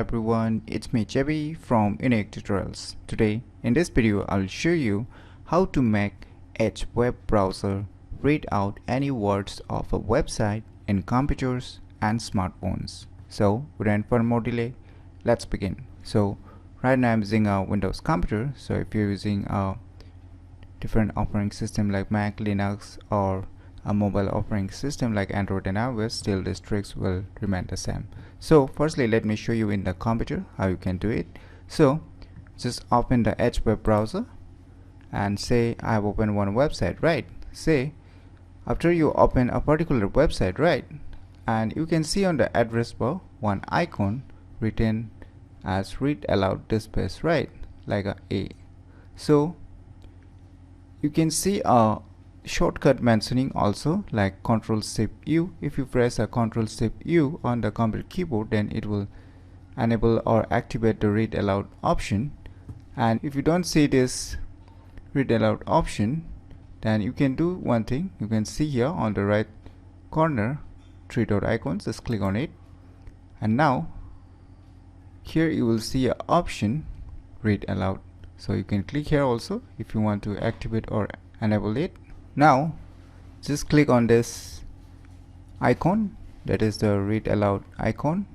everyone, it's me JB from UniqueTutorials. Today in this video I'll show you how to make Edge web browser read out any words of a website in computers and smartphones. So without further more delay, let's begin. So right now I'm using a Windows computer, so if you're using a different operating system like Mac, Linux, or a mobile operating system like Android and iOS, still these tricks will remain the same. So firstly, let me show you in the computer how you can do it. So just open the Edge web browser and say I have opened one website, right? Say after you open a particular website, right, and you can see on the address bar one icon written as read aloud displays, right, like a. So you can see a shortcut mentioning also like Ctrl+Shift+U. If you press a Ctrl+Shift+U on the computer keyboard, then it will enable or activate the read aloud option. And if you don't see this read aloud option, then you can do one thing. You can see here on the right corner three dot icons, just click on it, and now here you will see an option read aloud. So you can click here also if you want to activate or enable it. Now just click on this icon, that is the read aloud icon.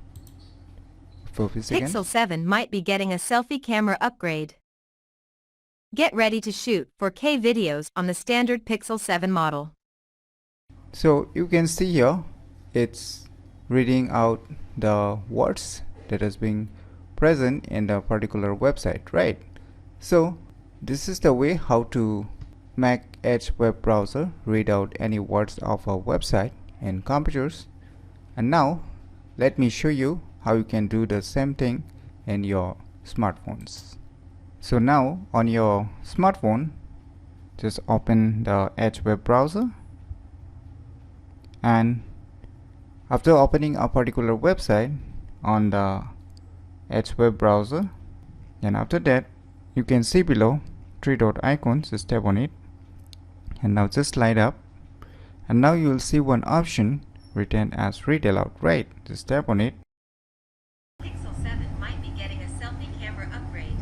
Pixel 7 might be getting a selfie camera upgrade. Get ready to shoot 4K videos on the standard Pixel 7 model. So you can see here it's reading out the words that is being present in the particular website, right? So this is the way how to make Edge web browser read out any words of a website in computers. And now let me show you how you can do the same thing in your smartphones. So now on your smartphone, just open the Edge web browser, and after opening a particular website on the Edge web browser, and after that you can see below three dot icons, just tap on it, and now just slide up, and now you will see one option written as read aloud, right? Just tap on it. Pixel 7 might be getting a selfie camera upgrade.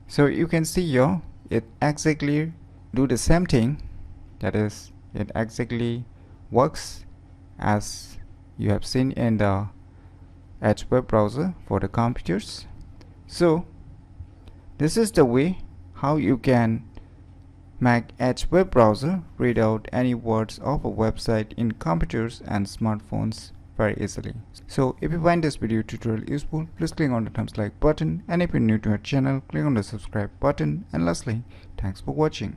So you can see here it exactly do the same thing, that is it exactly works as you have seen in the Edge web browser for the computers. So this is the way how you can make Edge web browser read out any words of a website in computers and smartphones very easily. So if you find this video tutorial useful, please click on the thumbs like button, and if you're new to our channel, click on the subscribe button, and lastly, thanks for watching.